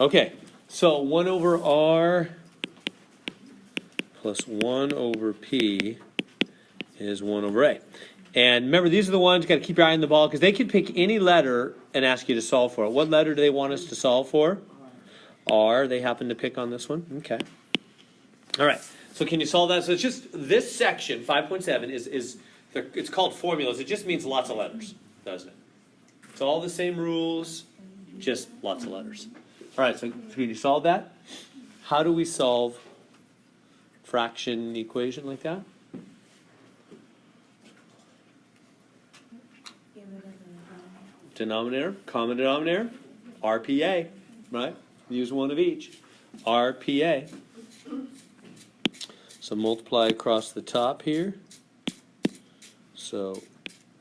Okay, so 1 over r plus 1 over p is 1 over a. And remember, these are the ones you got to keep your eye on the ball because they can pick any letter and ask you to solve for it. What letter do they want us to solve for? R. They happen to pick on this one. Okay. All right. So can you solve that? So it's just this section, 5.7, it's called formulas. It just means lots of letters, doesn't it? It's all the same rules, just lots of letters. All right. So can you solve that? How do we solve fraction equation like that? Denominator, common denominator, RPA, right? Use one of each. RPA. So multiply across the top here. So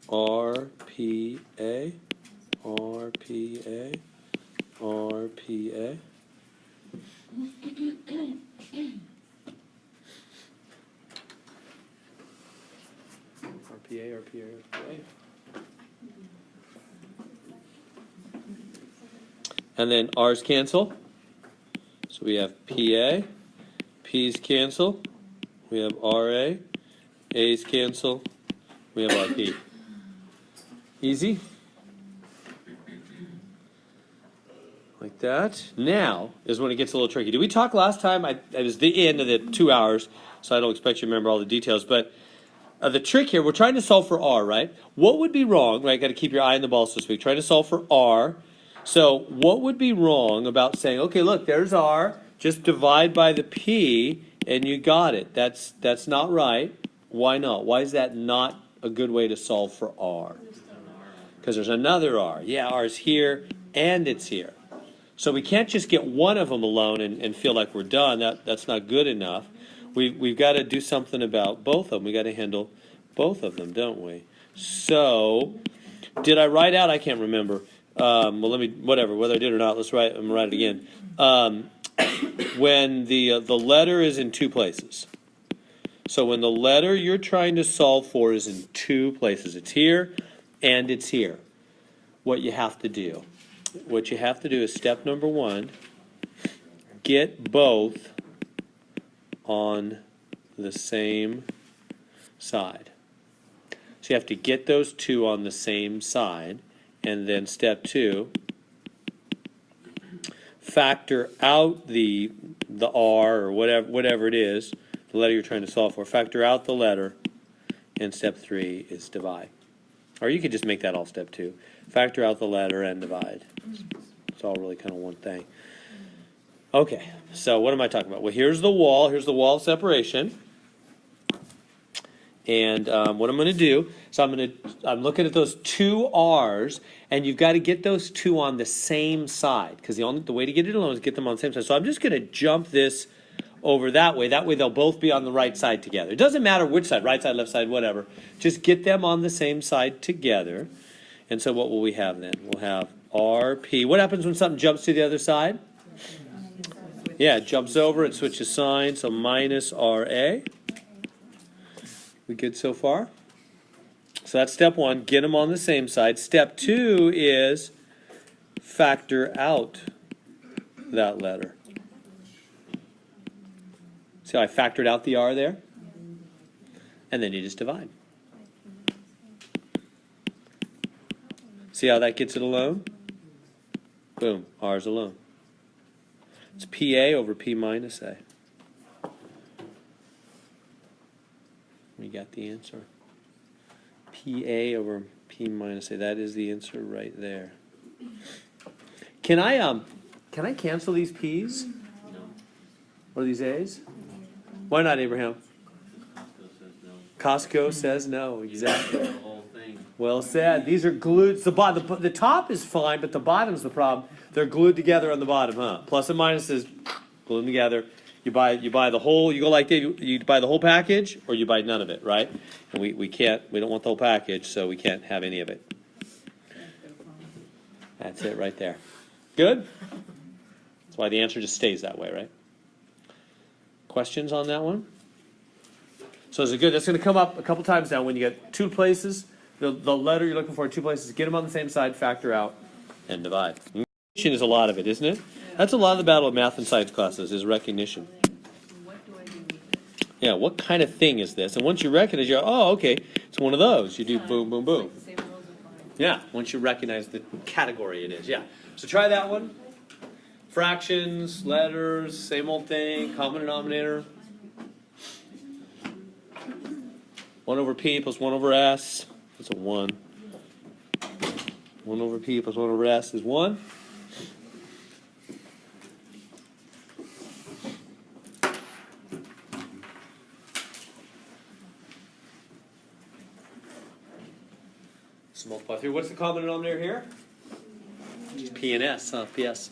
RPA, RPA, RPA. RPA, RPA, RPA. And then R's cancel. So we have PA. P's cancel. We have RA. A's cancel. We have RP. Easy? Like that. Now is when it gets a little tricky. Did we talk last time? It was the end of the 2 hours, so I don't expect you to remember all the details. But the trick here, we're trying to solve for R, right? What would be wrong, right? Got to keep your eye on the ball, so to speak. Trying to solve for R. So what would be wrong about saying, okay, look, there's R, just divide by the P, and you got it. That's not right. Why not? Why is that not a good way to solve for R? Because there's another R. Yeah, R's here, and it's here. So we can't just get one of them alone and feel like we're done. That's not good enough. We've got to do something about both of them. We've got to handle both of them, don't we? So did I write out? I can't remember. Well, whether I did or not, I'm gonna write it again. When the letter is in two places. So when the letter you're trying to solve for is in two places, it's here and it's here. What you have to do is step number 1, get both on the same side. So you have to get those two on the same side. And then step 2, factor out the R or whatever it is, the letter you're trying to solve for. Factor out the letter, and step 3 is divide. Or you could just make that all step 2. Factor out the letter and divide. It's all really kind of one thing. Okay, so what am I talking about? Well, here's the wall. Here's the wall of separation. And what I'm going to do, so I'm looking at those two R's, and you've got to get those two on the same side, because the way to get it alone is get them on the same side. So I'm just going to jump this over that way. That way they'll both be on the right side together. It doesn't matter which side, right side, left side, whatever. Just get them on the same side together. And so what will we have then? We'll have RP. What happens when something jumps to the other side? Yeah, it jumps over, it switches signs, so minus RA. We good so far? So that's step 1, get them on the same side. Step 2 is factor out that letter. See how I factored out the R there? And then you just divide. See how that gets it alone? Boom, R's alone. It's PA over P minus A. We got the answer. PA over P minus A. That is the answer right there. Can I cancel these P's? No. Or these A's? Why not, Abraham? Costco says no. Exactly. The whole thing. Well said. These are glued. The top is fine, but the bottom's the problem. They're glued together on the bottom, huh? Plus and minuses glued together. You buy the whole. You go like that. You buy the whole package, or you buy none of it, right? And we can't. We don't want the whole package, so we can't have any of it. That's it right there. Good. That's why the answer just stays that way, right? Questions on that one? So is it good? That's going to come up a couple times now. When you get two places, the letter you're looking for in two places, get them on the same side, factor out, and divide. Is a lot of it, isn't it? That's a lot of the battle of math and science classes is recognition. What do I do? Yeah, what kind of thing is this? And once you recognize, you're, oh, okay, it's one of those. You do boom, boom, boom. Same rules apply. Yeah, once you recognize the category it is, yeah. So try that one. Fractions, letters, same old thing, common denominator. 1 over p plus 1 over s. That's a 1. 1 over p plus 1 over s is 1. So multiply through. What's the common denominator here? Just p and s, huh? ps.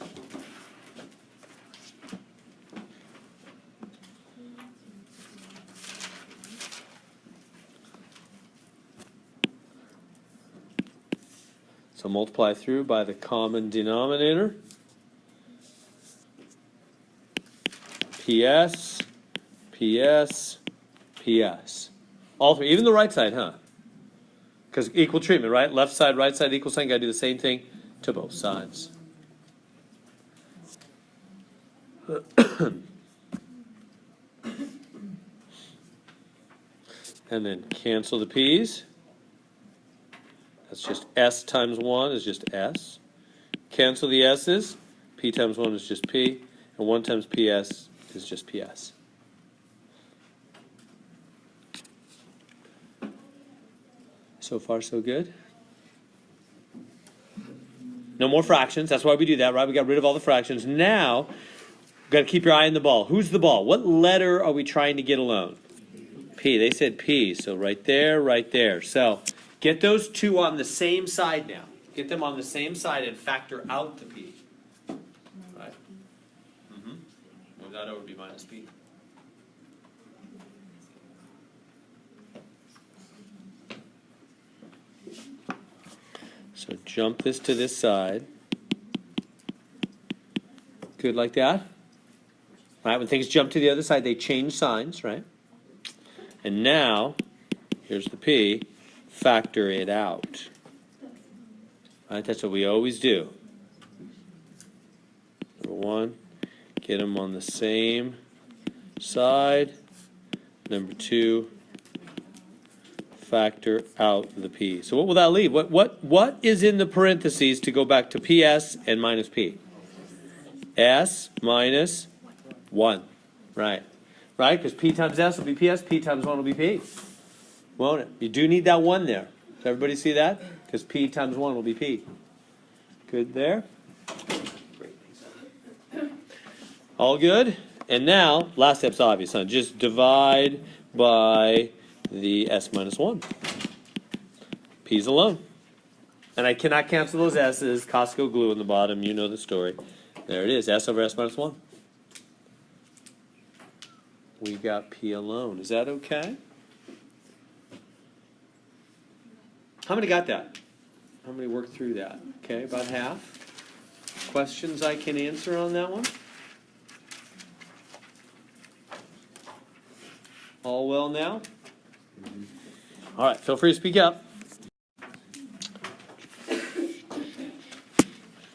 So multiply through by the common denominator. PS, PS, PS. All three, even the right side, huh? Because equal treatment, right? Left side, right side, equal sign. Got to do the same thing to both sides. And then cancel the p's. That's just s times 1 is just s. Cancel the s's. P times 1 is just p. And 1 times ps is just ps. So far, so good. No more fractions. That's why we do that, right? We got rid of all the fractions. Now, got to keep your eye on the ball. Who's the ball? What letter are we trying to get alone? P. They said P. So right there, right there. So get those two on the same side now. Get them on the same side and factor out the P. Right? Move that over to be minus P. So jump this to this side. Good like that. Right, when things jump to the other side, they change signs, right? And now, here's the P, factor it out. Right, that's what we always do. Number 1, get them on the same side. Number 2, factor out the P. So what will that leave? What is in the parentheses to go back to PS and minus P? S minus 1. Right. Right? Because P times S will be PS, P times 1 will be P. Won't it? You do need that 1 there. Does everybody see that? Because P times 1 will be P. Good there? All good? And now, last step's obvious, huh? Just divide by the S minus 1. P's alone. And I cannot cancel those S's. Costco glue in the bottom. You know the story. There it is. S over S minus 1. We got P alone. Is that okay? How many got that? How many worked through that? Okay, about half. Questions I can answer on that one? All well now? All right, feel free to speak up.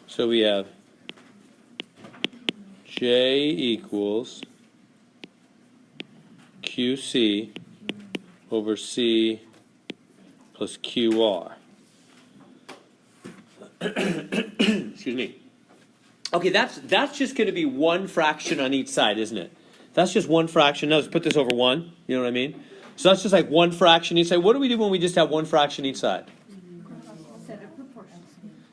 So we have J equals QC over C plus QR. Excuse me. Okay, that's just going to be one fraction on each side, isn't it? That's just one fraction. Now let's put this over 1. You know what I mean? So that's just like one fraction each side. What do we do when we just have one fraction each side? Set of proportions.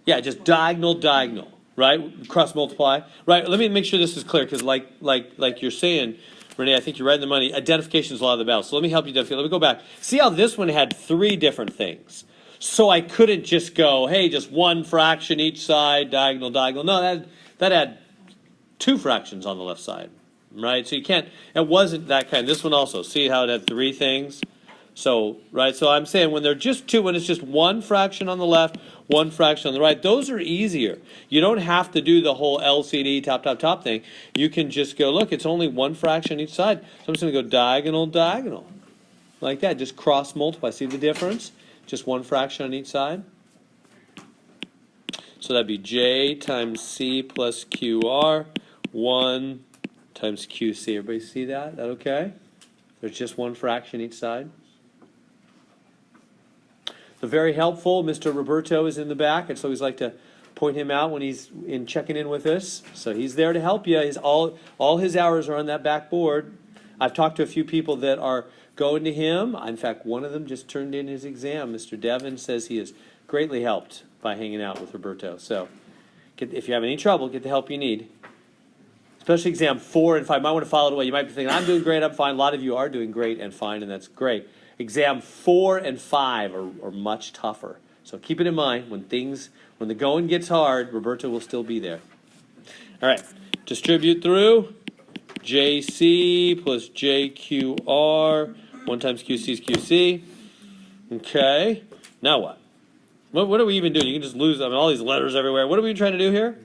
Yeah, just diagonal, right? Cross multiply, right? Let me make sure this is clear, because like you're saying, Renee, I think you're right in the money. Identification is a lot of the battle. So let me help you identify. Let me go back. See how this one had 3 different things. So I couldn't just go, hey, just one fraction each side, diagonal. No, that had 2 fractions on the left side, right? So you can't. It wasn't that kind. This one also. See how it had 3 things. So right. So I'm saying when they're just 2, when it's just one fraction on the left, one fraction on the right, those are easier. You don't have to do the whole LCD top thing. You can just go, look, it's only one fraction each side. So I'm just going to go diagonal, like that. Just cross multiply. See the difference? Just one fraction on each side. So that'd be J times C plus QR, 1 times QC. Everybody see that? Is that okay? There's just one fraction each side. So very helpful. Mr. Roberto is in the back, and so always like to point him out when he's in checking in with us. So he's there to help you. All his hours are on that back board. I've talked to a few people that are going to him. In fact, one of them just turned in his exam. Mr. Devon says he is greatly helped by hanging out with Roberto. So if you have any trouble, get the help you need. Especially exam 4 and 5. You might want to file it away. You might be thinking, I'm doing great, I'm fine. A lot of you are doing great and fine, and that's great. Exam 4 and 5 are much tougher. So keep it in mind. When the going gets hard, Roberto will still be there. All right. Distribute through. JC plus JQR. 1 times QC is QC. Okay. Now what? What are we even doing? You can just lose all these letters everywhere. What are we trying to do here?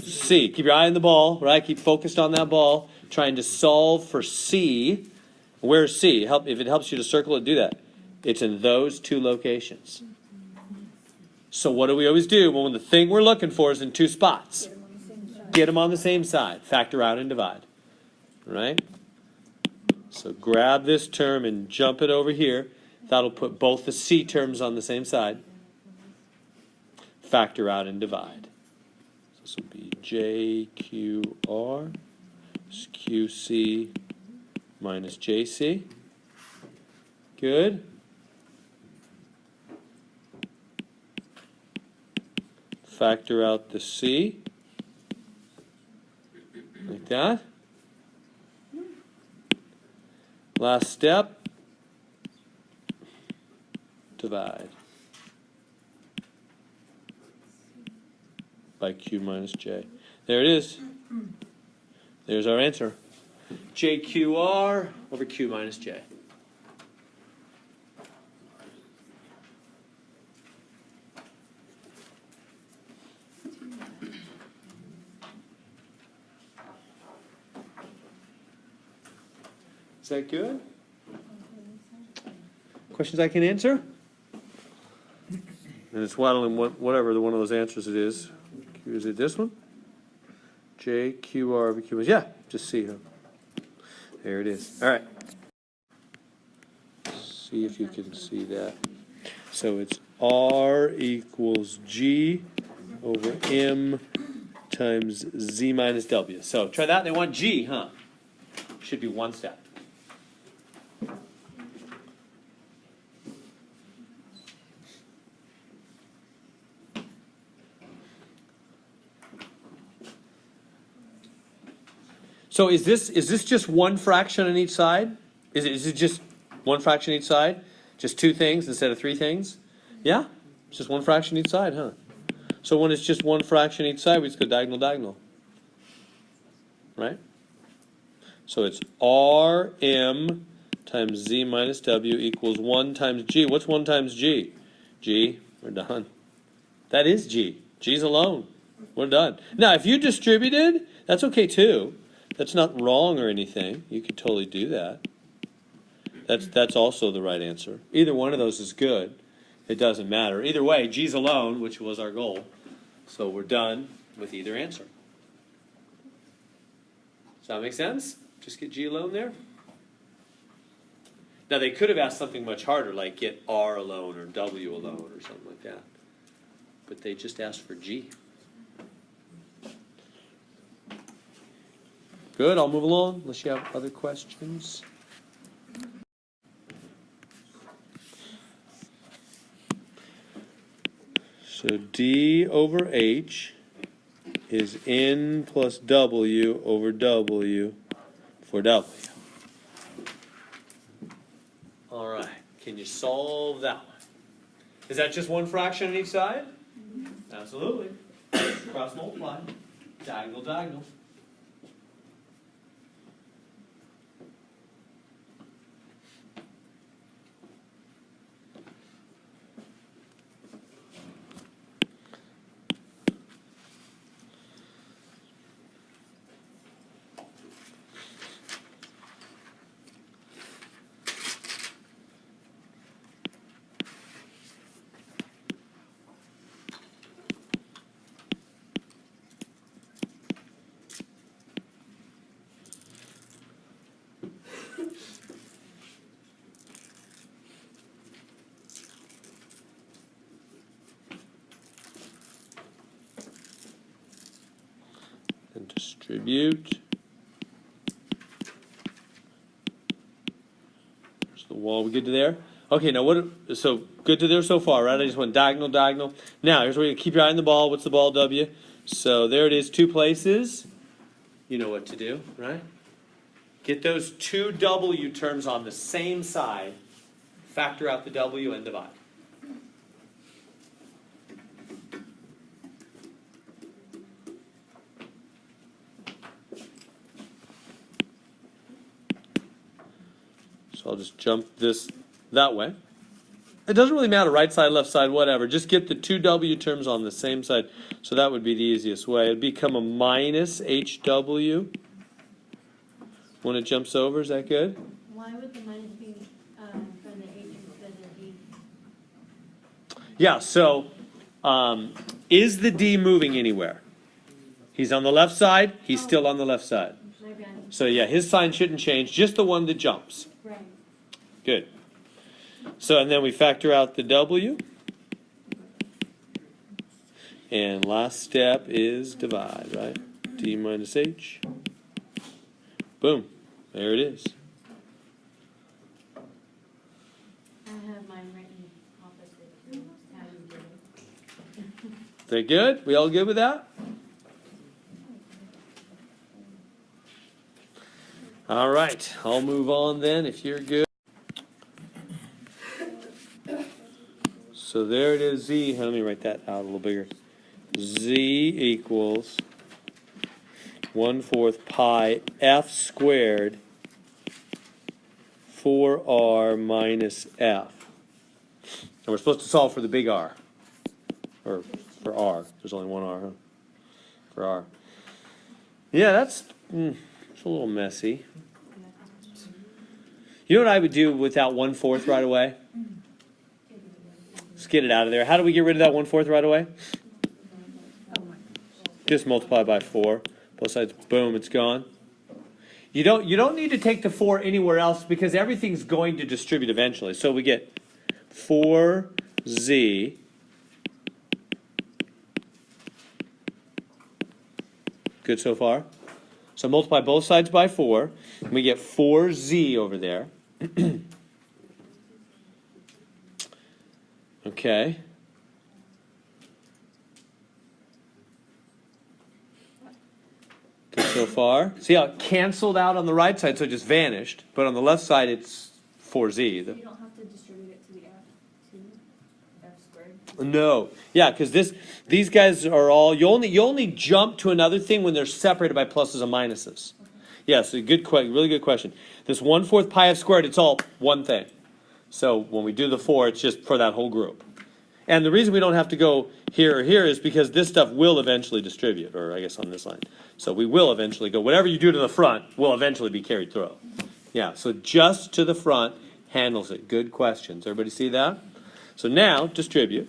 C. Keep your eye on the ball, right? Keep focused on that ball. Trying to solve for C. Where's C? If it helps you to circle it, do that. It's in those 2 locations. So what do we always do? Well, when the thing we're looking for is in 2 spots. Get them on the same side. Factor out and divide. Right? So grab this term and jump it over here. That'll put both the C terms on the same side. Factor out and divide. So this will be JQR QC minus JC. Good. Factor out the C. Like that. Last step. Divide by Q minus J. There it is. There's our answer. JQR over Q minus J. Is that good? Questions I can answer? And it's whatever one of those answers it is. Is it this one? JQR over Q. Yeah, just see them. There it is. All right. See if you can see that. So it's R equals G over M times Z minus W. So try that. They want G, huh? Should be one step. So is this just one fraction on each side? Is it just one fraction each side? Just 2 things instead of 3 things? Yeah? It's just one fraction each side, huh? So when it's just one fraction each side, we just go diagonal, diagonal. Right? So it's Rm times Z minus W equals 1 times G. What's 1 times G? G. We're done. That is G. G's alone. We're done. Now, if you distributed, that's okay too. That's not wrong or anything. You could totally do that. That's also the right answer. Either one of those is good. It doesn't matter. Either way, G's alone, which was our goal. So we're done with either answer. Does that make sense? Just get G alone there. Now they could have asked something much harder, like get R alone or W alone or something like that. But they just asked for G. Good, I'll move along unless you have other questions. So D over H is N plus W over W for W. All right, can you solve that one? Is that just one fraction on each side? Absolutely. Cross multiply. Diagonal, diagonal. and distribute. There's the wall. We good to there? Okay, now so good to there so far, right? I just went diagonal, diagonal. Now, here's where you keep your eye on the ball. What's the ball, W? So there it is, 2 places. You know what to do, right? Get those 2 W terms on the same side. Factor out the W and divide. So I'll just jump this that way. It doesn't really matter, right side, left side, whatever. Just get the 2 W terms on the same side. So that would be the easiest way. It'd become a minus HW when it jumps over. Is that good? Why would the minus be from the H instead of D? Yeah, so is the D moving anywhere? He's on the left side. He's still on the left side. My bad. So yeah, his sign shouldn't change. Just the one that jumps. Right. Good. So, and then we factor out the W. And last step is divide, right? D minus H. Boom. There it is. I have mine written opposite to how you did it. They good? We all good with that? All right. I'll move on then if you're good. So there it is, Z. Let me write that out a little bigger. Z equals 1/4 pi F squared 4R minus F. And we're supposed to solve for the big R. Or for R. There's only one R, huh? For R. Yeah, it's a little messy. You know what I would do without 1/4 right away? Let's get it out of there. How do we get rid of that 1/4 right away? Just multiply by 4. Both sides, boom, it's gone. You don't need to take the 4 anywhere else because everything's going to distribute eventually. So we get 4Z good so far? So multiply both sides by 4, and we get 4Z over there. Okay. Good so far. See how it canceled out on the right side, so it just vanished. But on the left side, it's 4Z. You don't have to distribute it to the F squared. No. Yeah, because these guys are all, you only jump to another thing when they're separated by pluses and minuses. Yeah, so really good question. This 1/4 pi F squared, it's all one thing. So when we do the 4, it's just for that whole group. And the reason we don't have to go here or here is because this stuff will eventually distribute, or I guess on this line. So we will eventually go, whatever you do to the front will eventually be carried through. Yeah, so just to the front handles it. Good questions. Everybody see that? So now, distribute.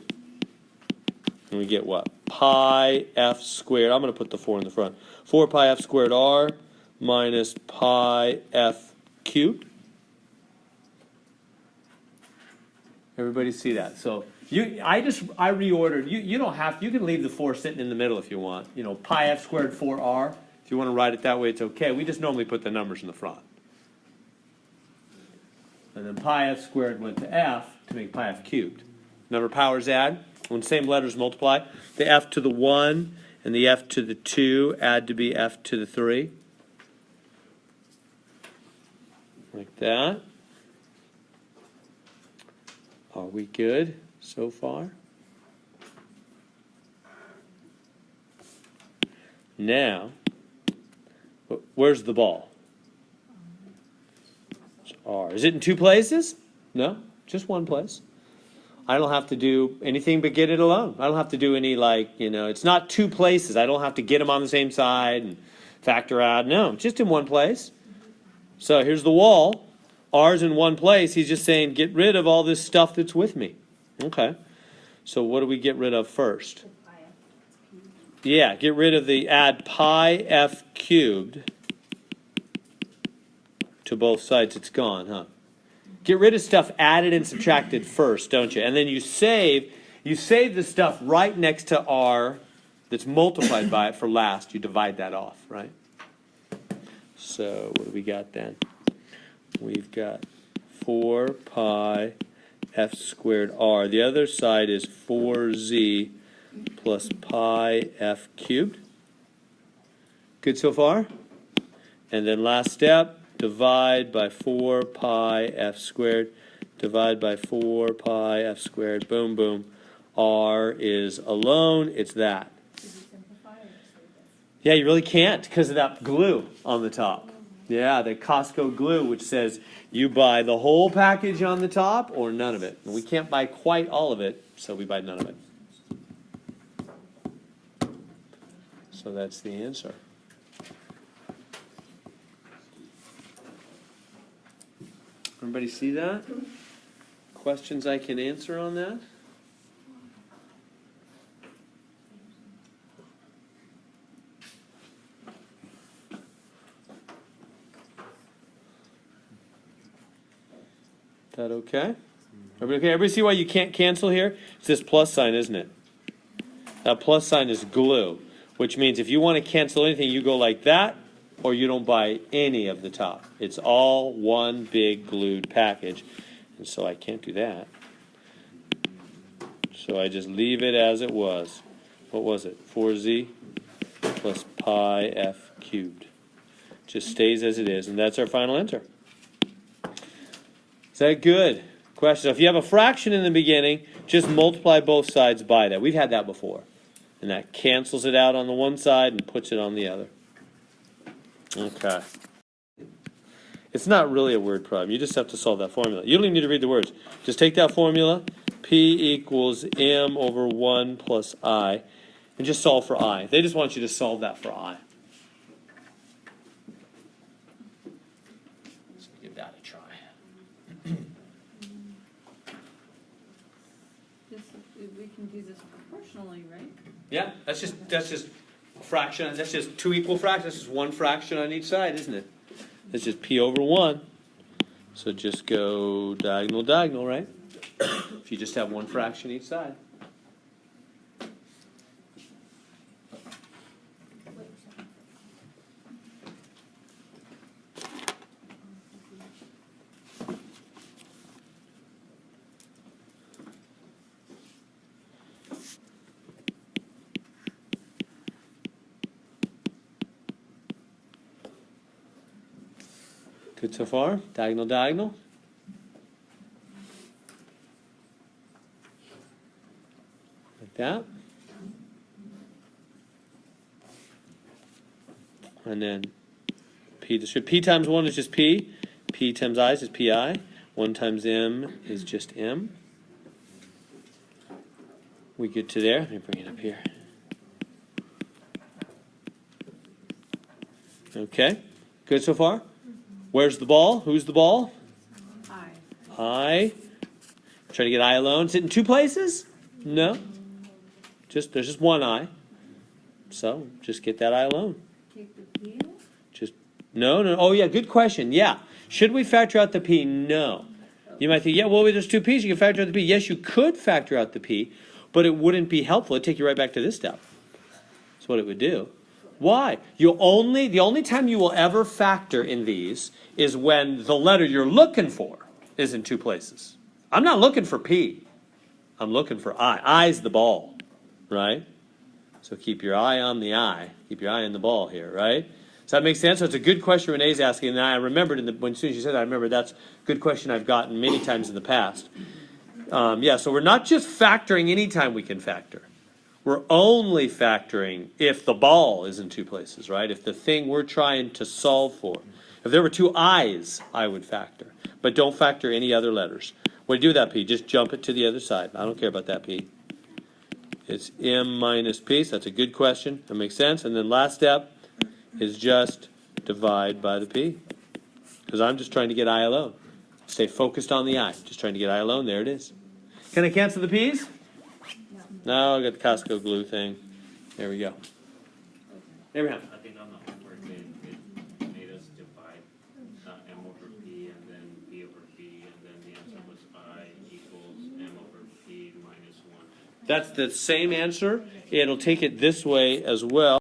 And we get what? Pi F squared. I'm going to put the 4 in the front. 4 pi F squared R minus pi F cubed. Everybody see that? So I reordered. You don't have. You can leave the 4 sitting in the middle if you want. You know, pi F squared 4R. If you want to write it that way, it's okay. We just normally put the numbers in the front. And then pi F squared went to F to make pi F cubed. Number of powers add. When same letters multiply, the F to the 1 and the F to the 2 add to be F to the 3. Like that. Are we good so far? Now, where's the ball? It's R. Is it in 2 places? No, just 1 place. I don't have to do anything but get it alone. I don't have to do any it's not 2 places. I don't have to get them on the same side and factor out. No, just in 1 place. So here's the wall. R's in 1 place. He's just saying, get rid of all this stuff that's with me. Okay. So what do we get rid of first? Yeah, get rid of the add pi F cubed to both sides. It's gone, huh? Get rid of stuff added and subtracted first, don't you? And then you save the stuff right next to R that's multiplied by it for last, you divide that off, right? So what do we got then? We've got 4 pi f squared r. The other side is 4z plus pi f cubed. Good so far? And then last step, divide by 4 pi f squared. Divide by 4 pi f squared. Boom, boom. R is alone. It's that. Did you simplify or just leave this? Yeah, you really can't because of that glue on the top. Yeah, the Costco glue, which says you buy the whole package on the top or none of it. And we can't buy quite all of it, so we buy none of it. So that's the answer. Everybody see that? Questions I can answer on that? Is that okay? Everybody see why you can't cancel here? It's this plus sign, isn't it? That plus sign is glue, which means if you want to cancel anything, you go like that, or you don't buy any of the top. It's all one big glued package, and so I can't do that. So I just leave it as it was. What was it? 4z plus pi f cubed. Just stays as it is, and that's our final answer. Is that good? Question. If you have a fraction in the beginning, just multiply both sides by that. We've had that before. And that cancels it out on the one side and puts it on the other. Okay. It's not really a word problem. You just have to solve that formula. You don't even need to read the words. Just take that formula, P equals m over 1 plus I, and just solve for I. They just want you to solve that for I. Let's give that a try. We can do this proportionally, right? Yeah, that's just a fraction. That's just two equal fractions. That's just one fraction on each side, isn't it? It's just P over 1. So just go diagonal, diagonal, right? If you just have one fraction each side. Good so far? Diagonal, diagonal. Like that. And then P times 1 is just P. P times I is just PI. 1 times M is just M. We get to there. Let me bring it up here. Okay. Good so far? Where's the ball? Who's the ball? I. Try to get I alone. Is it in two places? No. There's just one I. So just get that I alone. Take the P out? No. Oh yeah, good question. Yeah. Should we factor out the P? No. You might think, yeah, well, there's two P's. You can factor out the P. Yes, you could factor out the P, but it wouldn't be helpful. It'd take you right back to this step. That's what it would do. Why? The only time you will ever factor in these is when the letter you're looking for is in two places. I'm not looking for P. I'm looking for I. I's the ball, right? So keep your eye on the I. Keep your eye on the ball here, right? Does that make sense? So it's a good question Renee's asking, and I remembered as soon as you said that, I remember that's a good question I've gotten many times in the past. Yeah, so we're not just factoring anytime we can factor. We're only factoring if the ball is in two places, right? If the thing we're trying to solve for. If there were two I's, I would factor. But don't factor any other letters. What do you do with that P? Just jump it to the other side. I don't care about that P. It's M minus P, so that's a good question. That makes sense. And then last step is just divide by the P. Because I'm just trying to get I alone. Stay focused on the I. Just trying to get I alone. There it is. Can I cancel the P's? No, I got the Costco glue thing. There we go. Abraham. I think on the homework it made us divide m over p and then b over b, and then the answer was I equals m over p minus 1. That's the same answer it'll take it this way as well.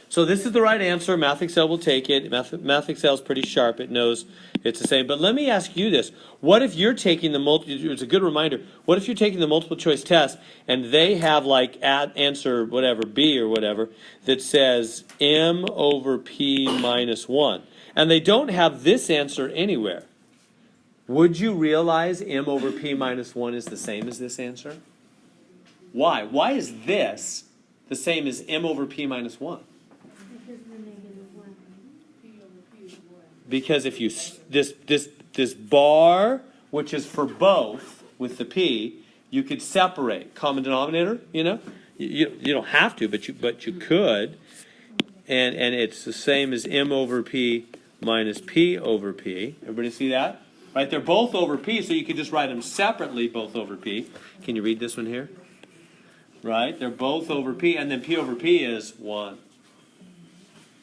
So this is the right answer. Math Excel will take it. Math Excel is pretty sharp. It knows it's the same. But let me ask you this. What if you're taking the it's a good reminder. What if you're taking the multiple choice test and they have like answer whatever, B or whatever, that says M over P minus 1. And they don't have this answer anywhere. Would you realize M over P minus 1 is the same as this answer? Why? Why is this the same as M over P minus 1? Because if you this bar, which is for both with the P, you could separate common denominator. You know, you don't have to, but you could, and it's the same as M over P minus P over P. Everybody see that? Right? They're both over P, so you could just write them separately, both over P. Can you read this one here? Right? They're both over P, and then P over P is 1.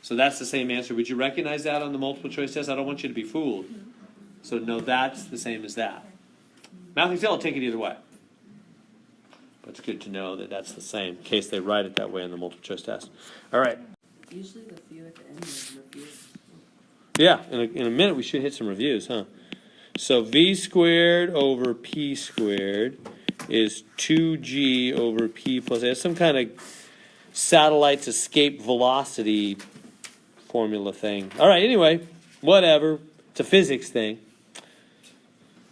So that's the same answer. Would you recognize that on the multiple choice test? I don't want you to be fooled. So no, that's the same as that. Math Excel will take it either way. But it's good to know that that's the same, in case they write it that way on the multiple choice test. All right. Usually the few at the end is reviews. Yeah, in a minute we should hit some reviews, huh? So V squared over P squared is 2G over P plus A. It's some kind of satellite's escape velocity formula thing. All right, anyway, whatever. It's a physics thing.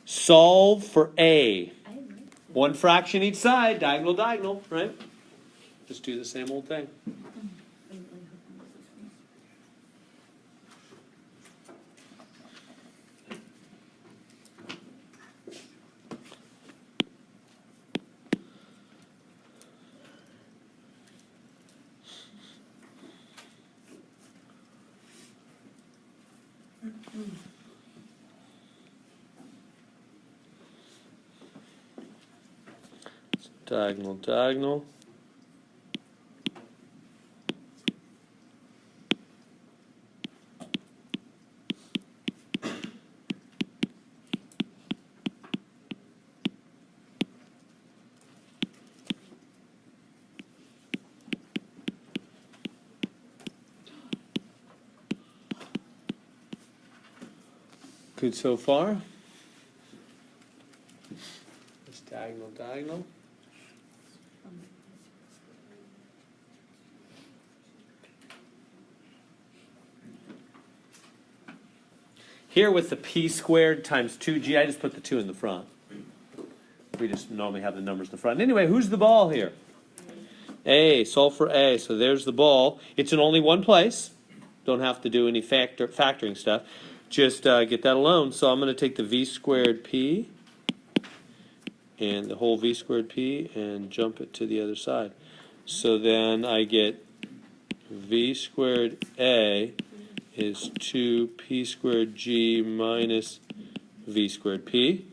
Solve for A. One fraction each side, diagonal, diagonal, right? Just do the same old thing. Diagonal, diagonal. Good so far. It's diagonal, diagonal. Here with the P squared times 2G, I just put the 2 in the front. We just normally have the numbers in the front. Anyway, who's the ball here? A, solve for A. So there's the ball. It's in only one place. Don't have to do any factoring stuff. Just get that alone. So I'm going to take the V squared P and the whole V squared P and jump it to the other side. So then I get V squared A is 2P squared G minus V squared P.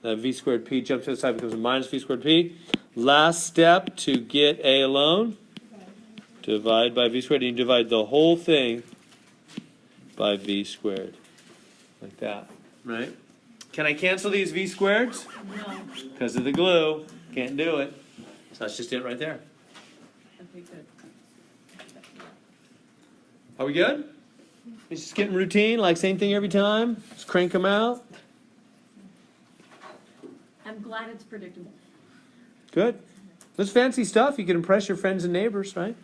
That V squared P jumps to the side, becomes a minus V squared P. Last step to get A alone, divide by V squared, and you divide the whole thing by V squared. Like that, right? Can I cancel these V squareds? No. Because of the glue. Can't do it. So that's just it right there. Okay, good. Are we good? It's just getting routine, like same thing every time. Just crank them out. I'm glad it's predictable. Good. That's fancy stuff. You can impress your friends and neighbors, right?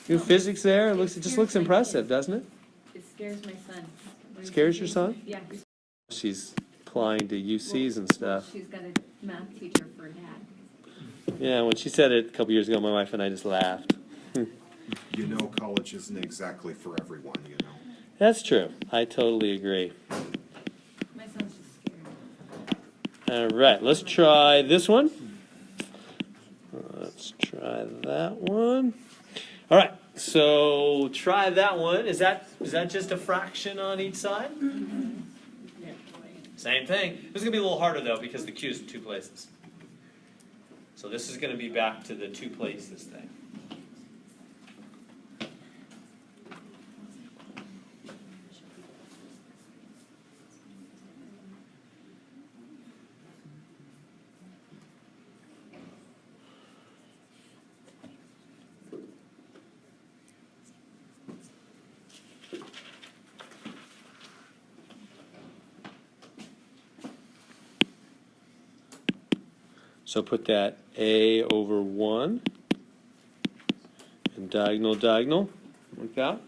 Do physics there. It just looks impressive, doesn't it? It scares my son. Scares your son? Yeah. She's applying to UCs and stuff. She's got a math teacher for a dad. Yeah, when she said it a couple years ago, my wife and I just laughed. You know, college isn't exactly for everyone, you know. That's true. I totally agree. My son's just scared. All right, let's try this one. Let's try that one. All right, so try that one. Is that just a fraction on each side? Mm-hmm. Same thing. This is going to be a little harder, though, because the Q is in 2 places. So this is going to be back to the 2 places thing. So put that a over 1 and diagonal, diagonal, like that.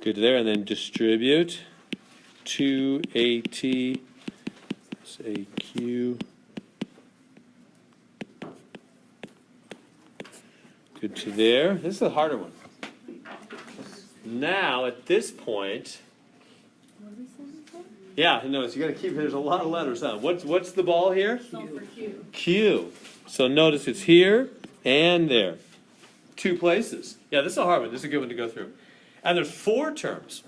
Good there, and then distribute 2AT plus AQ. Good to there. This is the harder one. Now, at this point, What did we say before? yeah, notice you got to keep. There's a lot of letters on. What's the ball here? Solve for Q. Q. So notice it's here and there. 2 places. Yeah, this is a hard one. This is a good one to go through. And there's 4 terms.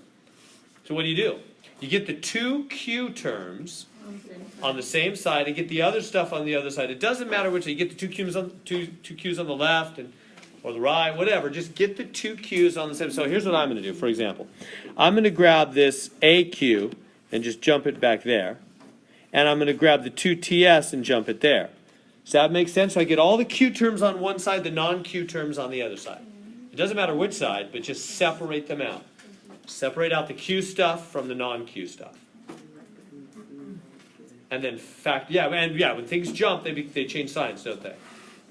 So what do? You get the 2 Q terms on the same side and get the other stuff on the other side. It doesn't matter which. You get the 2 Q's on the left or the right, whatever. Just get the 2 Q's on the same. So here's what I'm going to do. For example, I'm going to grab this AQ and just jump it back there. And I'm going to grab the 2 TS and jump it there. Does that make sense? So I get all the Q terms on one side, the non-Q terms on the other side. It doesn't matter which side, but just separate them out. Separate out the Q stuff from the non-Q stuff. And then when things jump, they change signs, don't they?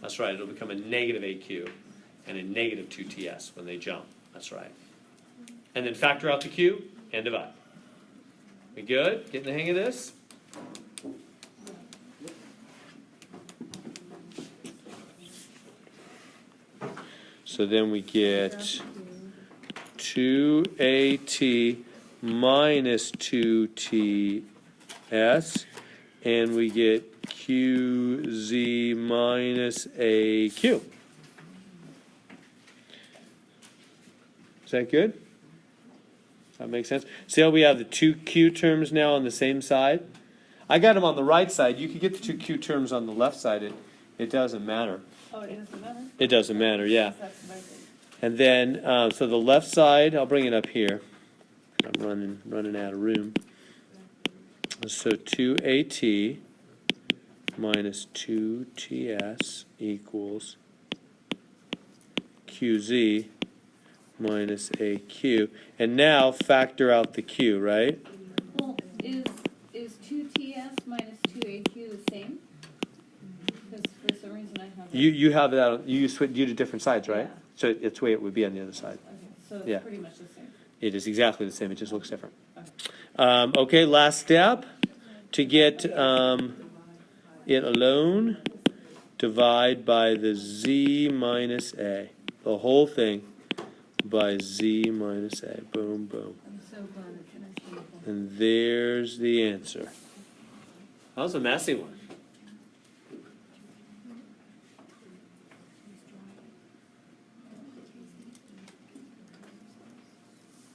That's right. It'll become a negative AQ and a negative 2TS when they jump. That's right. And then factor out the Q and divide. We good? Getting the hang of this? So then we get 2AT minus 2TS, and we get QZ minus AQ. Is that good? Does that make sense? See how we have the 2 Q terms now on the same side? I got them on the right side. You could get the 2 Q terms on the left side. It doesn't matter. Oh, it doesn't matter? It doesn't matter, yeah. That's my thing. And then, so the left side, I'll bring it up here. I'm running out of room. So 2AT minus 2TS equals QZ minus AQ. And now factor out the Q, right? Well, is 2TS minus 2AQ the same? Because for some reason I have. You have that, you did different sides, right? Yeah. So it's the way it would be on the other side. Okay, so it's Yeah. pretty much the same. It is exactly the same, it just looks different. Okay, last step. To get it alone, divide by the Z minus A. The whole thing by Z minus A. Boom, boom. I'm so glad I finished it. And there's the answer. That was a messy one.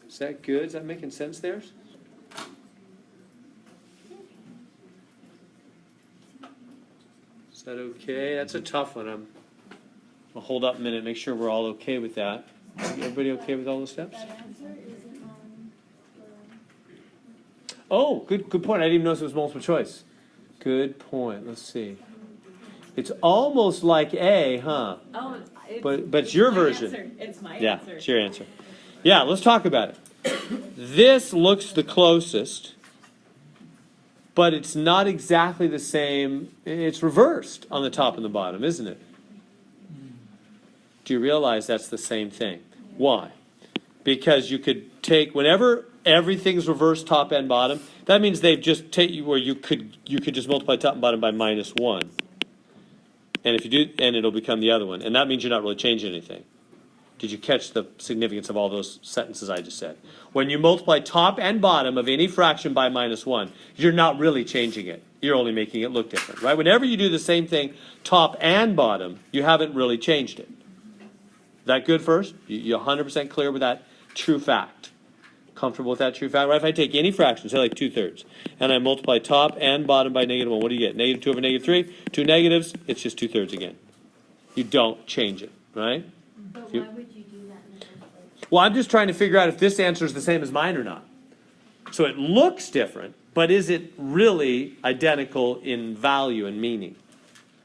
Is that good? Is that making sense there? Is that okay? That's a tough one. I'll hold up a minute, make sure we're all okay with that. Everybody okay with all the steps? That answer isn't on the. Oh, good point. I didn't even notice it was multiple choice. Good point. Let's see. It's almost like A, huh? Oh, But it's your my version. answer. It's my Yeah, answer. it's your answer. Yeah, let's talk about it. This looks the closest, but it's not exactly the same. It's reversed on the top and the bottom, isn't it? Do you realize that's the same thing? Why? Because you could take, whenever everything's reversed top and bottom, that means they've just taken you where you could just multiply top and bottom by -1. And if you do, and it'll become the other one. And that means you're not really changing anything. Did you catch the significance of all those sentences I just said? When you multiply top and bottom of any fraction by -1, you're not really changing it. You're only making it look different, right? Whenever you do the same thing, top and bottom, you haven't really changed it. Is that good first? You 100% clear with that true fact? Comfortable with that true fact? Right? If I take any fraction, say like 2/3, and I multiply top and bottom by -1, what do you get? -2 over -3, two negatives, it's just 2/3 again. You don't change it, right? But You- why would you do that in the first place? Well, I'm just trying to figure out if this answer is the same as mine or not. So it looks different, but is it really identical in value and meaning?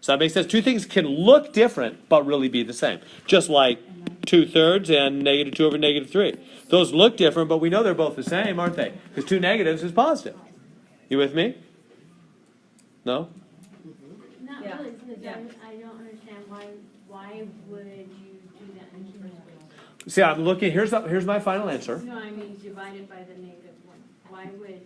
So that makes sense. Two things can look different, but really be the same. Just like 2/3 and -2 over -3. Those look different, but we know they're both the same, aren't they? Because two negatives is positive. You with me? No? Not Yeah. really, because Yeah. I don't understand why would you do that in the first place? See, I'm looking, here's my final answer. No, I mean divided by the -1.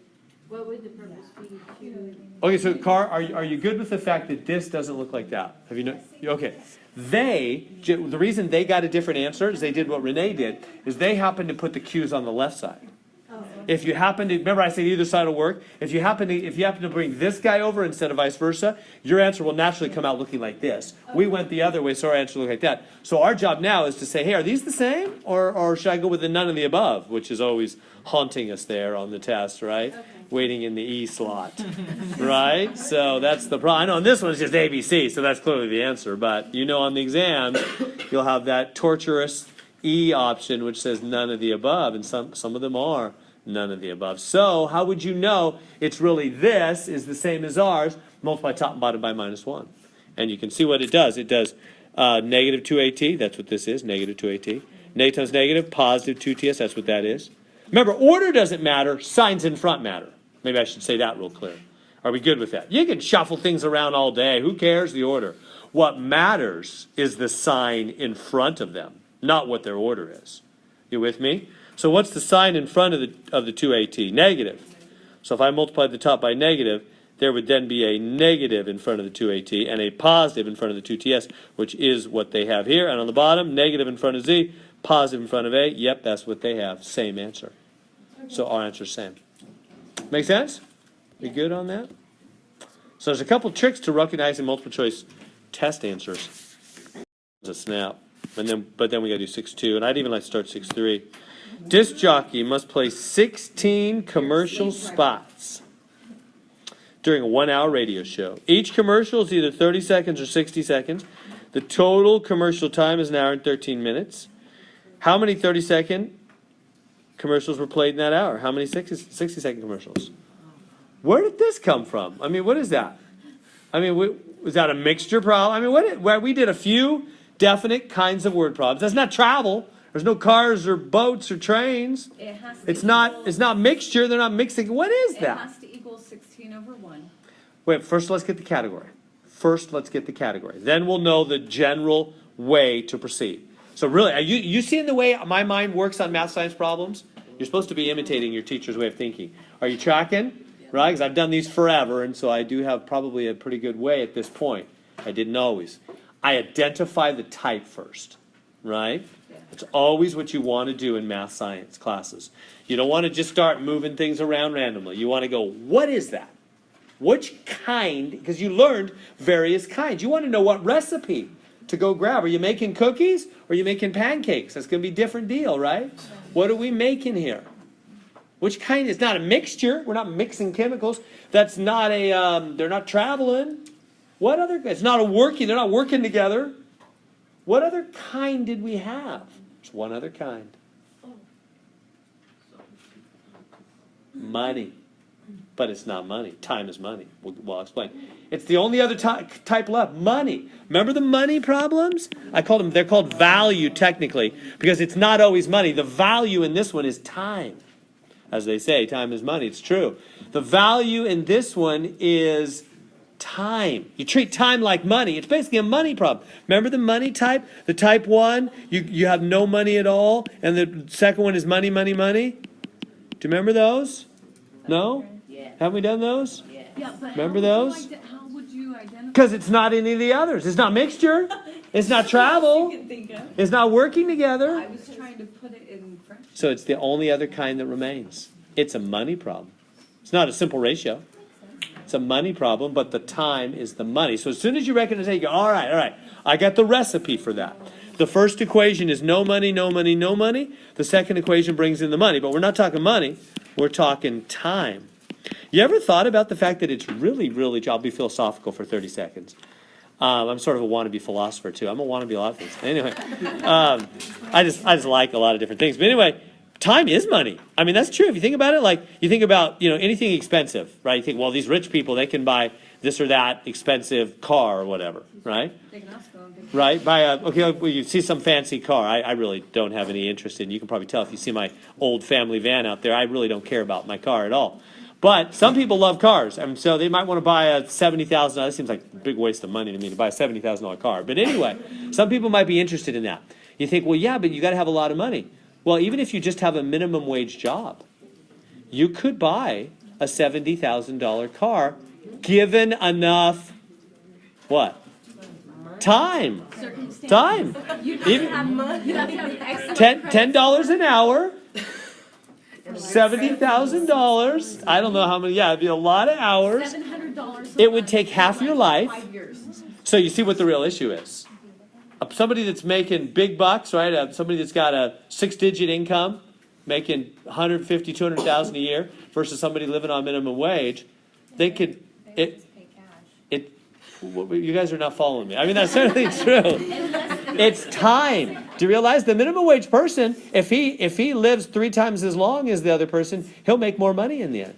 What would the purpose be to? Okay, so Carr, are you good with the fact that this doesn't look like that? Have you know? Okay. The reason they got a different answer is they did what Renee did, is they happened to put the Q's on the left side. Oh, If you happen to, remember I said either side will work, if you happen to bring this guy over instead of vice versa, your answer will naturally come out looking like this. We went the other way, so our answer looked like that. So our job now is to say, hey, are these the same? Or should I go with the none of the above, which is always haunting us there on the test, right? Okay. Waiting in the E slot, right? So that's the problem. I know on this one it's just ABC, so that's clearly the answer. But you know on the exam, you'll have that torturous E option which says none of the above, and some of them are none of the above. So how would you know it's really this is the same as ours? Multiply top and bottom by -1. And you can see what it does. It does negative 2AT, that's what this is, negative 2AT. Negative times negative, positive 2TS, that's what that is. Remember, order doesn't matter, signs in front matter. Maybe I should say that real clear. Are we good with that? You can shuffle things around all day. Who cares the order? What matters is the sign in front of them, not what their order is. You with me? So what's the sign in front of the 2AT? Negative. So if I multiply the top by negative, there would then be a negative in front of the 2AT and a positive in front of the 2TS, which is what they have here. And on the bottom, negative in front of Z, positive in front of A. Yep, that's what they have. Same answer. So our answer's same. Make sense? You good on that? So there's a couple tricks to recognizing multiple choice test answers. It's a snap. But then we got to do 6-2, and I'd even like to start 6-3. Disc jockey must play 16 commercial spots during a 1-hour radio show. Each commercial is either 30 seconds or 60 seconds. The total commercial time is 1 hour and 13 minutes. How many 30-second commercials were played in that hour? How many 60-second commercials? Where did this come from? I mean, what is that? I mean, was that a mixture problem? I mean, where we did a few definite kinds of word problems. That's not travel. There's no cars or boats or trains. It has to It's not mixture. They're not mixing. What is It that? has to equal 16 over 1. Wait, first let's get the category. Then we'll know the general way to proceed. So really, you seeing the way my mind works on math science problems? You're supposed to be imitating your teacher's way of thinking. Are you tracking? Right? Because I've done these forever, and so I do have probably a pretty good way at this point. I didn't always. I identify the type first, right? It's always what you want to do in math science classes. You don't want to just start moving things around randomly. You want to go, what is that? Which kind? Because you learned various kinds. You want to know what recipe to go grab. Are you making cookies or are you making pancakes? That's going to be a different deal, right? What are we making here? Which kind? It's not a mixture. We're not mixing chemicals. That's not they're not traveling. What other, it's not a working, they're not working together. What other kind did we have? It's one other kind. Money. But it's not money. Time is money. We'll explain. It's the only other type left. Money. Remember the money problems? They're called value technically, because it's not always money. The value in this one is time. As they say, time is money. It's true. The value in this one is time. You treat time like money. It's basically a money problem. Remember the money type? The type 1, you have no money at all, and the second one is money, money, money. Do you remember those? No? Yeah. Haven't we done those? Yeah, but Remember those? How would you identify? Because it's not any of the others. It's not mixture. It's not travel. You can think of. It's not working together. I was trying to put it in French. So it's the only other kind that remains. It's a money problem. It's not a simple ratio. It's a money problem, but the time is the money. So as soon as you recognize that, you go, all right, I got the recipe for that. The first equation is no money, no money, no money. The second equation brings in the money, but we're not talking money. We're talking time. You ever thought about the fact that it's really, I'll be philosophical for 30 seconds. I'm sort of a wannabe philosopher too. I'm a wannabe a lot of things. Anyway, I just like a lot of different things. But anyway, time is money. I mean, that's true. If you think about it, like you think about, anything expensive, right? You think, well, these rich people, they can buy this or that expensive car or whatever, right? They can also go and pick Right? Well, you see some fancy car. I really don't have any interest in. You can probably tell if you see my old family van out there. I really don't care about my car at all. But some people love cars, and so they might want to buy a $70,000. That seems like a big waste of money to me to buy a $70,000 car. But anyway, some people might be interested in that. You think, well, yeah, but you got to have a lot of money. Well, even if you just have a minimum wage job, you could buy a $70,000 car, given enough what? Time. Time. Even $10 an hour. $70,000. I don't know how many. Yeah, it'd be a lot of hours. $700. It would take half your life. 5 years. So you see what the real issue is. Somebody that's making big bucks, right? Somebody that's got a 6-digit income, making $150,000, $200,000 a year, versus somebody living on minimum wage. They could. You guys are not following me. I mean, that's certainly true. It's time. Do you realize the minimum wage person, if he lives 3 times as long as the other person, he'll make more money in the end.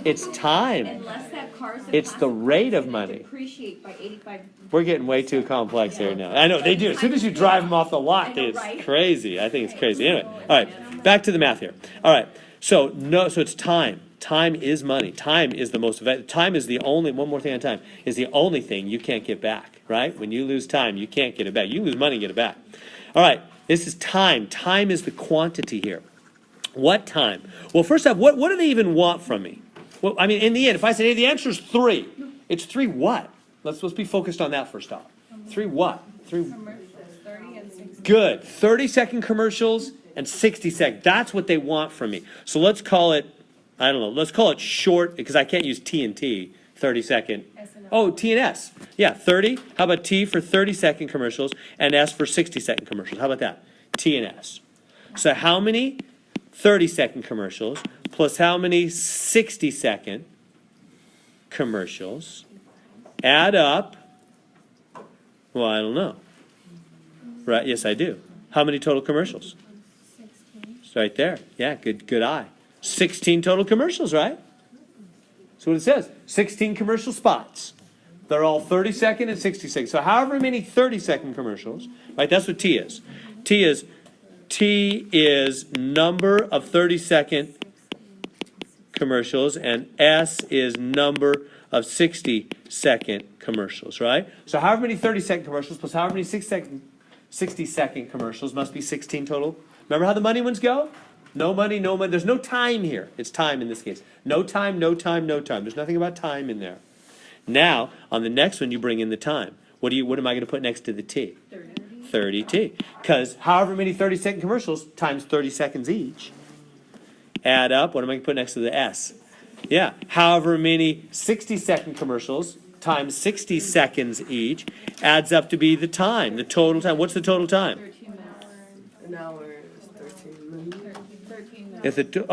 It's time. Unless that car's in It's the plastic, rate of it's money. gonna depreciate by 85. We're getting way too complex here now. I know, they do. As soon as you drive them off the lot, it's crazy. I think it's crazy. Anyway, all right, back to the math here. All right, so it's time. Time is money. Time is the most, time is the only, one more thing on time, is the only thing you can't get back, right? When you lose time, you can't get it back. You lose money and get it back. All right, this is time. Time is the quantity here. What time? Well, first off, what do they even want from me? Well, I mean, in the end, if I say, hey, the answer is 3, it's 3 what? Let's be focused on that first off. 3 what? 3. Commercials, 30 and 60. Good. 30-second commercials and 60-second. That's what they want from me. So let's call it, I don't know, let's call it short, because I can't use T&T, 30-second. Oh, T and S. Yeah, 30. How about T for 30-second commercials and S for 60-second commercials? How about that? T and S. So how many 30-second commercials plus how many 60-second commercials add up? Well, I don't know. Right? Yes, I do. How many total commercials? 16. It's right there. Yeah, good eye. 16 total commercials, right? That's what it says. 16 commercial spots. They're all 30-second and 60-second. So however many 30-second commercials, right? That's what T is. T is number of 30-second commercials, and S is number of 60-second commercials, right? So however many 30-second commercials plus however many 60-second commercials must be 16 total. Remember how the money ones go? No money, no money. There's no time here. It's time in this case. No time, no time, no time. There's nothing about time in there. Now, on the next one, you bring in the time. What am I going to put next to the T? 30T. Because however many 30-second commercials times 30 seconds each add up. What am I going to put next to the S? Yeah. However many 60-second commercials times 60 seconds each adds up to be the time, the total time. What's the total time? 13 minutes. an hour is 13 minutes. 13 minutes. If it,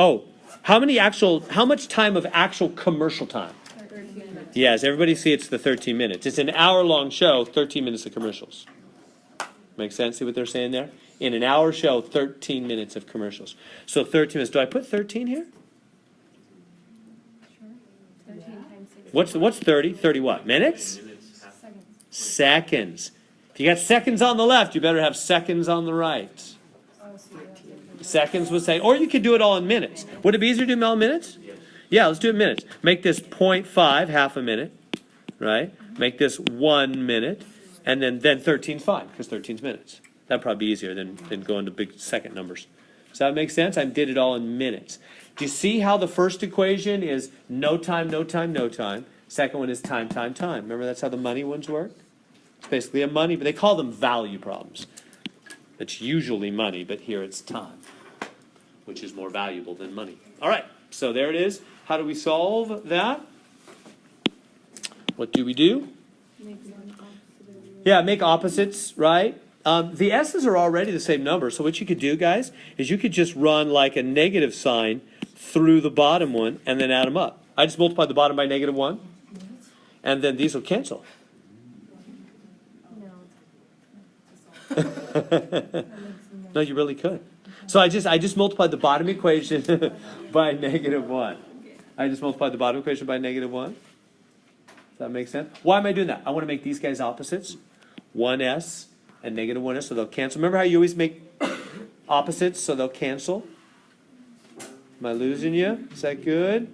how much time of actual commercial time? 13 minutes. Yes, everybody see it's the 13 minutes. It's an hour-long show, 13 minutes of commercials. Make sense? See what they're saying there? In an hour show, 13 minutes of commercials. So 13 minutes. Do I put 13 here? 13 times 6. What's 30? 30 what? Minutes? Seconds. If you got seconds on the left, you better have seconds on the right. Seconds would say, or you could do it all in minutes. Would it be easier to do it all in minutes? Yeah, let's do it in minutes. Make this 0.5, half a minute, right? Make this 1 minute, and then 13's fine, because 13's minutes. That'd probably be easier than going to big second numbers. Does that make sense? I did it all in minutes. Do you see how the first equation is no time, no time, no time? Second one is time, time, time. Remember, that's how the money ones work? It's basically a money, but they call them value problems. It's usually money, but here it's time, which is more valuable than money. All right, so there it is. How do we solve that? What do we do? Yeah, make opposites, right? The S's are already the same number, so what you could do, guys, is you could just run like a negative sign through the bottom one and then add them up. I just multiplied the bottom by -1, and then these will cancel. No, you really could. So I just multiplied the bottom equation by -1. I just multiplied the bottom equation by -1. Does that make sense? Why am I doing that? I want to make these guys opposites. 1s and -1s, so they'll cancel. Remember how you always make opposites so they'll cancel? Am I losing you? Is that good?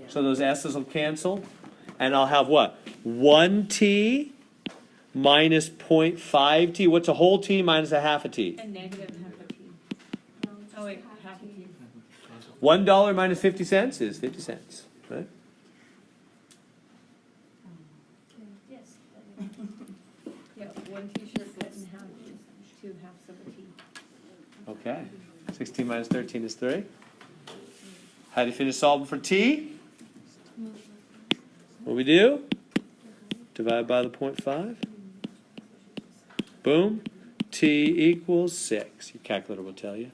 So those s's will cancel. And I'll have what? 1t minus 0.5t. What's a whole t minus a half a t? A negative half a t. Oh wait, half a t. $1 minus 50 cents is 50 cents, right? Yes. Yeah, one t-shirt cut in half is 2 halves of a t. Okay. 16 minus 13 is 3. How do you finish solving for t? What do we do? Divide by the 0.5. Boom. T equals 6. Your calculator will tell you.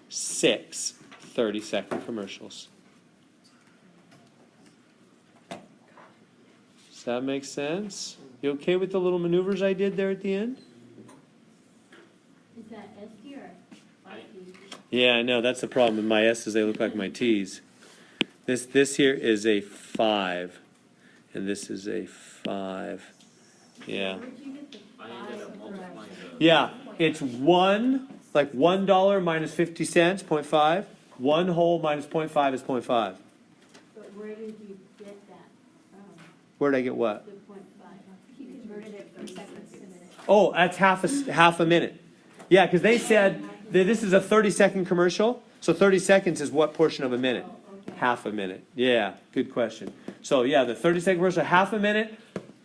6 30-second commercials. Does that make sense? You okay with the little maneuvers I did there at the end? Is that SD or SD? Yeah, I know. That's the problem with my S's. They look like my T's. This here is a 5. And this is a 5. Yeah. Where'd you get the I ended up 5 multiplying from? the. Yeah, it's 1, like $1 minus 50 cents, 0.5. 1 whole minus 0.5 is 0.5. But where did you get that from? Where'd I get what? The 0.5? You converted it from seconds to minutes. Oh, that's half a minute. Yeah, because they said that this is a 30-second commercial. So 30 seconds is what portion of a minute? Half a minute. Yeah, good question. So yeah, the 30-second commercial, half a minute.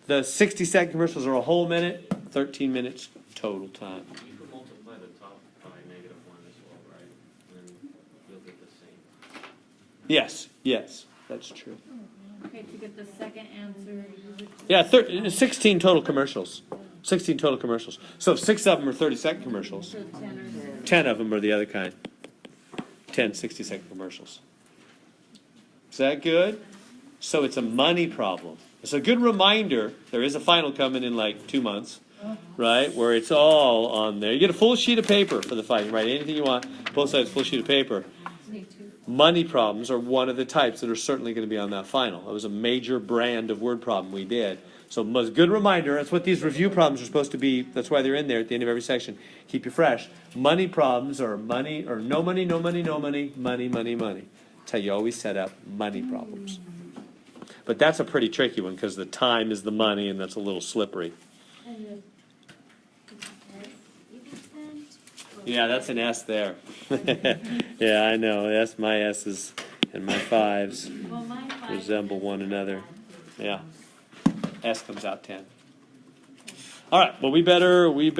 The 60-second commercials are a whole minute. 13 minutes total time. You could multiply the top by -1 as well, right? And then you'll get the same. Yes, that's true. Okay, to get the second answer, you would. Yeah, 16 total commercials. 16 total commercials. So 6 of them are 30-second commercials. So 10 or 10 of them are the other kind. 10 60-second commercials. Is that good? So it's a money problem. It's a good reminder. There is a final coming in like 2 months, right? Where it's all on there. You get a full sheet of paper for the fight. You write anything you want. Both sides, full sheet of paper. me too. Money problems are one of the types that are certainly going to be on that final. It was a major brand of word problem we did. So a good reminder. That's what these review problems are supposed to be. That's why they're in there at the end of every section. Keep you fresh. Money problems are money or no money, no money, no money, money, money, money. That's how you always set up money problems. But that's a pretty tricky one because the time is the money and that's a little slippery. And the S equals 10? Yeah, that's an S there. Yeah, I know. That's my S's and my 5s Well, my 5 resemble one another. Yeah. S comes out 10. All right. Well, we better leave.